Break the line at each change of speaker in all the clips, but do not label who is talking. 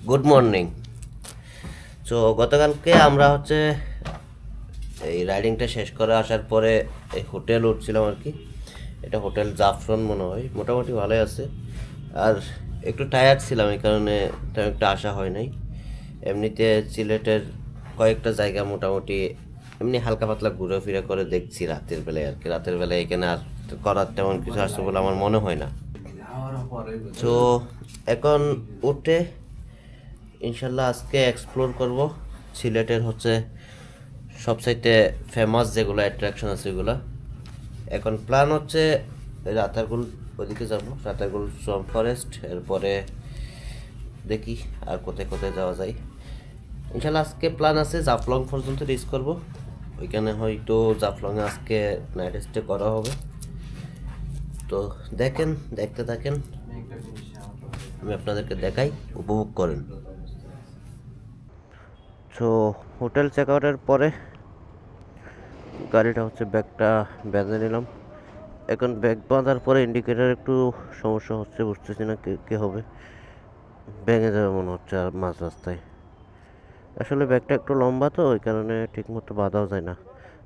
Good morning. So গতকালকে আমরা এই রাইডিংটা শেষ করে আসার পরে এই হোটেল উঠছিলাম আর কি। এটা হোটেল জাফরন মনে হয়, মোটামুটি ভালোই আছে। আর একটু টায়ার্ড ছিলাম, এই কারণে তেমন একটা আসা হয় নাই। এমনিতে সিলেটের কয়েকটা জায়গা মোটামুটি এমনি হালকা পাতলা ঘুরে করে দেখছি রাতের বেলায় আর কি। রাতের বেলায় এখানে আর করার তেমন কিছু আসছে বলে আমার মনে হয় না। তো এখন উঠে ইনশাল্লাহ আজকে এক্সপ্লোর করব সিলেটের সবচাইতে ফেমাস যেগুলো অ্যাট্রাকশন আছে ওগুলো। এখন প্ল্যান রাতারগুল, ওইদিকে যাবো, রাতারগুল সোয়াম্প ফরেস্ট, এরপরে দেখি আর কোথায় কোথায় যাওয়া যায়। ইনশাল্লাহ আজকে প্ল্যান আছে জাফলং পর্যন্ত রিচ করব। ওইখানে হয়তো জাফলংয়ে আজকে নাইট স্টে করা হবে। তো দেখতে থাকেন, আমি আপনাদেরকে দেখাই, উপভোগ করেন। সো হোটেল চেক আউটের পরে গাড়িটা ব্যাগটা বেঁধে নিলাম। এখন ব্যাগ বাঁধার পরে ইন্ডিকেটার একটু সমস্যা হচ্ছে, বুঝতেছি না কি হবে, ভেঙে যাবে মনে হচ্ছে আর মাঝ রাস্তায়। আসলে ব্যাগটা একটু লম্বা তো, ওই কারণে ঠিক মতো বাঁধাও যায় না।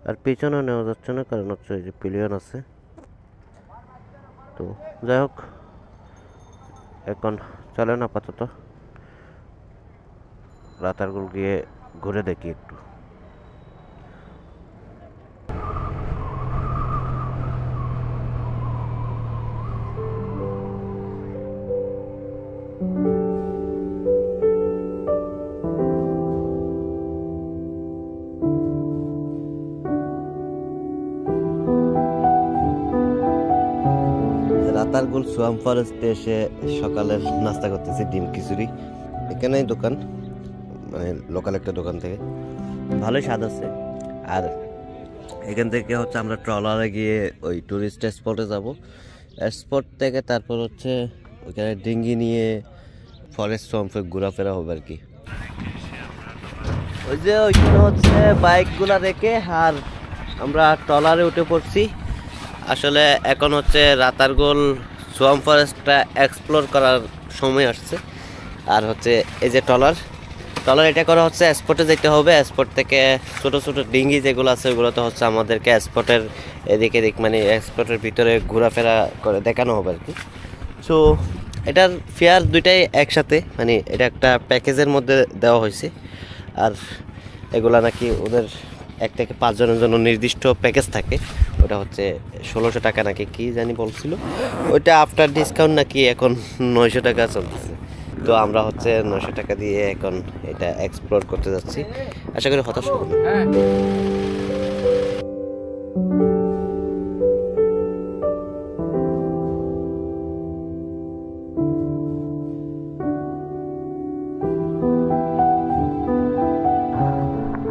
আর পিছনেও নেওয়া যাচ্ছে না, কারণ এই যে পিলিয়ন আছে। তো যাই হোক, এখন চলেন আপাতত রাতারগুল গিয়ে ঘুরে দেখি একটু। রাতারগুল সোয়াম্প ফরেস্টে এসে সকালের নাস্তা করতেছি ডিম খিচুড়ি। এখানেই দোকান, মানে লোকাল একটা দোকান থেকে, ভালোই স্বাদ আছে। আর এখান থেকে আমরা ট্রলারে গিয়ে ওই টুরিস্ট স্পটে যাব। স্পট থেকে তারপর ওইখানে ডিঙ্গি নিয়ে ফরেস্ট সোয়াম্পে ঘোরাফেরা হবে আর কি। ওই যে ওইখানে বাইকগুলা রেখে আর আমরা ট্রলারে উঠে পড়ছি। আসলে এখন রাতারগুল সোয়াম্প ফরেস্টটা এক্সপ্লোর করার সময় আসছে। আর এই যে ট্রলার এটা করা স্পটে যেতে হবে। স্পট থেকে ছোট ছোট ডিঙ্গি যেগুলো আছে ওগুলোতে আমাদেরকে স্পটের এদিক মানে স্পটের ভিতরে ঘোরাফেরা করে দেখানো হবে আর কি। সো এটার ফেয়ার দুইটাই একসাথে, মানে এটা একটা প্যাকেজের মধ্যে দেওয়া হয়েছে। আর এগুলা নাকি ওদের 1 থেকে 5 জনের জন্য নির্দিষ্ট প্যাকেজ থাকে। ওটা 1600 টাকা নাকি কি জানি বলছিল। ওইটা আফটার ডিসকাউন্ট নাকি এখন 900 টাকা চলতেছে। তো আমরা 900 টাকা দিয়ে এখন এটা এক্সপ্লোর করতে যাচ্ছি। আশা করি হতাশ হব না।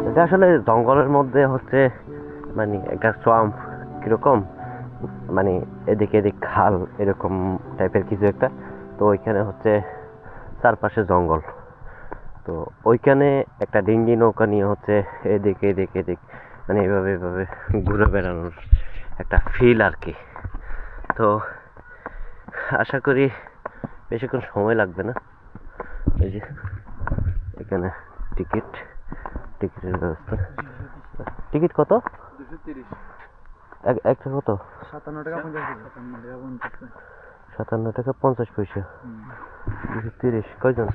এটা আসলে জঙ্গলের মধ্যে মানে একটা সোয়াম্প কিরকম, মানে এদিক খাল এরকম টাইপের কিছু একটা। তো ওইখানে চারপাশে জঙ্গল। তো ওইখানে একটা ডিঙ্গি নৌকা নিয়ে এদিক মানে এভাবে ঘুরে বেড়ানোর একটা ফিল আর কি। তো আশা করি বেশিক্ষণ সময় লাগবে না। এই যে এখানে টিকিটের ব্যবস্থা। টিকিট কত? 230। একটা কত? 57 টাকা 50 পয়সা। 230। কয়জন?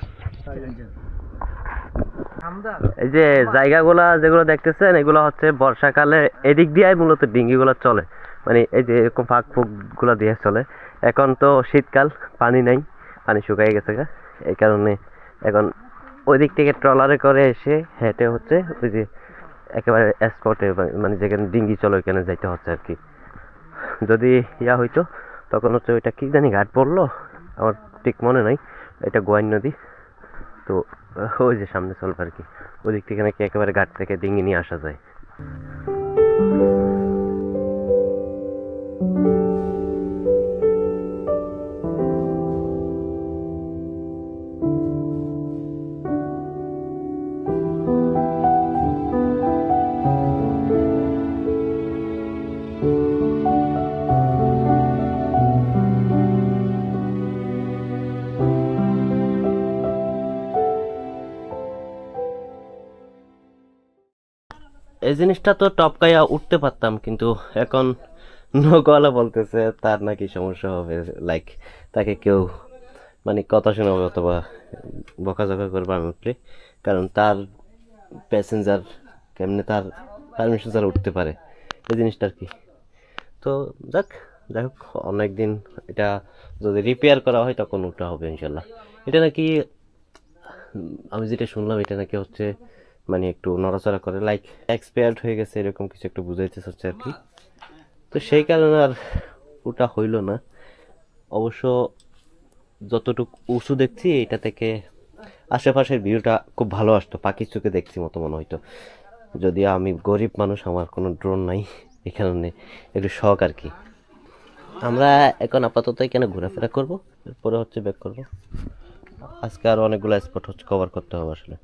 এই যে জায়গাগুলা যেগুলো দেখতেছেন এগুলো বর্ষাকালে এদিক দিয়ে মূলত ডিঙ্গিগুলো চলে, মানে এই যে এরকম ফাঁক গুলা দিয়ে চলে। এখন তো শীতকাল, পানি নাই, পানি শুকাই গেছে গা। এই কারণে এখন ওই দিক থেকে ট্রলারে করে এসে হেঁটে ওই যে একেবারে স্পটে, মানে যেখানে ডিঙ্গি চলে ওইখানে যাইতে হচ্ছে আর কি। যদি হইতো তখন ওইটা কি জানি ঘাট পড়লো, আমার ঠিক মনে নাই। এটা গোয়াইন নদী। তো ওই যে সামনে চলবে আর কি, ওই দিক থেকে নাকি একেবারে ঘাট থেকে ডিঙ্গি নিয়ে আসা যায়। এই জিনিসটা তো টপকাইয়া উঠতে পারতাম, কিন্তু এখন নৌকাওয়ালা বলতেছে তার নাকি সমস্যা হবে, লাইক তাকে কেউ মানে কথা শোনাবে অথবা বকাঝকা করবে আমি উঠলে, কারণ তার প্যাসেঞ্জার কেমনে তার পারমিশন ছাড়া উঠতে পারে, এই জিনিসটা আর কি। তো যাই হোক অনেকদিন এটা যদি রিপেয়ার করা হয় তখন ওটা হবে ইনশাল্লাহ। এটা নাকি আমি যেটা শুনলাম এটা নাকি হচ্ছে মানে একটু নড়াচড়া করে, লাইক এক্সপায়ার্ড হয়ে গেছে এরকম কিছু একটু বুঝাইতে চাচ্ছে আর কি। তো সেই কারণে আর ওটা হইল না। অবশ্য যতটুকু উঁচু দেখছি এটা থেকে আশেপাশের ভিউটা খুব ভালো আসতো, পাখির চোখে দেখছি মতো মনে হইতো। যদিও আমি গরিব মানুষ, আমার কোনো ড্রোন নাই, এই কারণে একটু শখ আর কি। আমরা এখন আপাতত এখানে ঘোরাফেরা করব, এরপরে হচ্ছে ব্যাক করব। আজকে আর অনেকগুলো স্পট হচ্ছে কভার করতে হবে আসলে।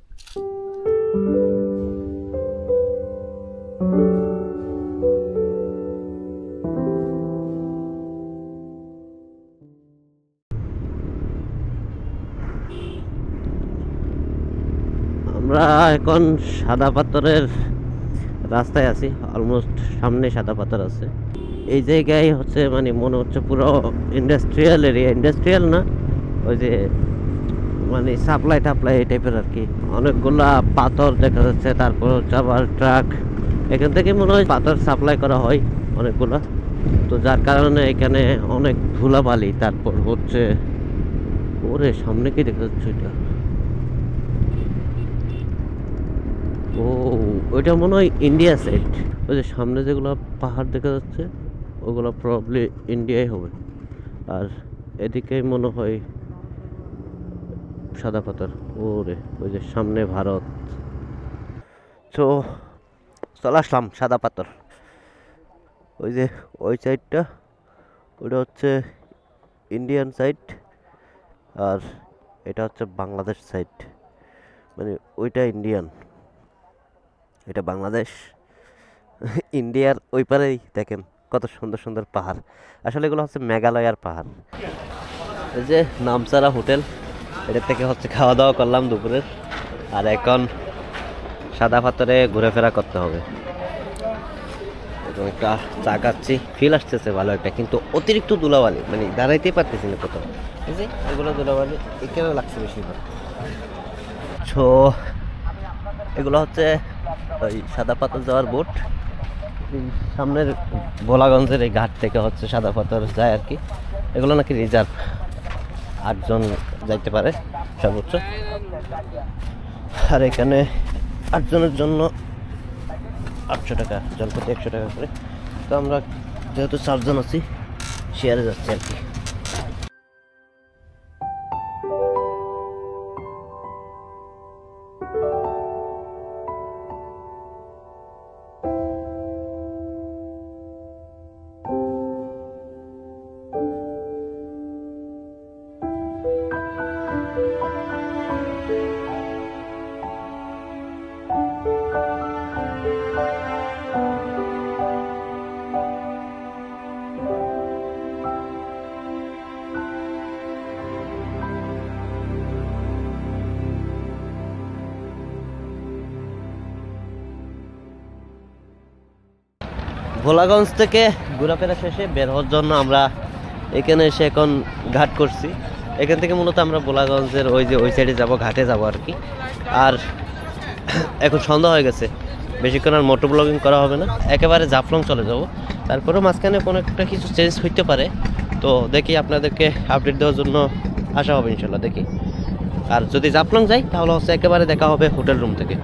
আমরা এখন সাদা পাথরের রাস্তায় আছি, অলমোস্ট সামনে সাদা পাথর আছে। এই জায়গায় হচ্ছে মানে মনে হচ্ছে পুরো ইন্ডাস্ট্রিয়াল এরিয়া, ইন্ডাস্ট্রিয়াল না ওই যে মানে সাপ্লাই টাপ্লাই এই টাইপের আর কি। অনেকগুলা পাথর দেখা যাচ্ছে, তারপর হচ্ছে আবার ট্রাক, এখান থেকে মনে হয় পাথর সাপ্লাই করা হয় অনেকগুলা। তো যার কারণে এখানে অনেক ধুলাবালি। তারপর হচ্ছে ওরে সামনে কি দেখা যাচ্ছে এটা, ও ওইটা মনে হয় ইন্ডিয়া সাইড। ওই যে সামনে যেগুলো পাহাড় দেখা যাচ্ছে ওগুলো প্রবাবলি ইন্ডিয়াই হবে, আর এদিকে মনে হয় সাদা পাথর। ওরে ওই যে সামনে ভারত। তো চলে আসলাম সাদা পাথর। ওই যে ওই সাইডটা ওটা হচ্ছে ইন্ডিয়ান সাইড, আর এটা হচ্ছে বাংলাদেশ সাইড, মানে ওইটা ইন্ডিয়ান এটা বাংলাদেশ। ইন্ডিয়ার ওই পারেই দেখেন কত সুন্দর সুন্দর পাহাড়, আসলে এগুলো হচ্ছে মেঘালয়ার পাহাড়। এই যে নামসারা হোটেল, এটা থেকে হচ্ছে খাওয়া দাওয়া করলাম দুপুরের, আর এখন সাদা পাথরে ঘোরাফেরা করতে হবে। এবং একটা চা খাচ্ছি, ফিল আসতেছে ভালো একটা, কিন্তু অতিরিক্ত ধুলাবালি, মানে দাঁড়াইতেই পারতেছি না কোথাও। এই যে এগুলো ধুলাবালি এখানে লাগছে বেশিরভাগ। তো এগুলো হচ্ছে ওই সাদা পাথর যাওয়ার বোট। সামনের ভোলাগঞ্জের এই ঘাট থেকে হচ্ছে সাদা পাথর যায় আর কি। এগুলো নাকি রিজার্ভ, 8 জন যাইতে পারে সর্বোচ্চ, আর এখানে 8 জনের জন্য 800 টাকা, জনপ্রতি 100 টাকা করে। তো আমরা যেহেতু 4 জন আছি শেয়ারে যাচ্ছি আর কি। ভোলাগঞ্জ থেকে ঘোরাফেরা শেষে বের হওয়ার জন্য আমরা এখানে এসে এখন ঘাট করছি। এখান থেকে মূলত আমরা ভোলাগঞ্জের ওই যে ওই সাইডে যাব, ঘাটে যাব আর কি। আর এখন সন্ধ্যা হয়ে গেছে, বেশিক্ষণ আর মোটর ব্লগিং করা হবে না, একেবারে জাফলং চলে যাব। তারপরেও মাঝখানে কোনো একটা কিছু চেঞ্জ হইতে পারে, তো দেখি আপনাদেরকে আপডেট দেওয়ার জন্য আসা হবে ইনশাল্লাহ, দেখি। আর যদি জাফলং যাই তাহলে হচ্ছে একেবারে দেখা হবে হোটেল রুম থেকে।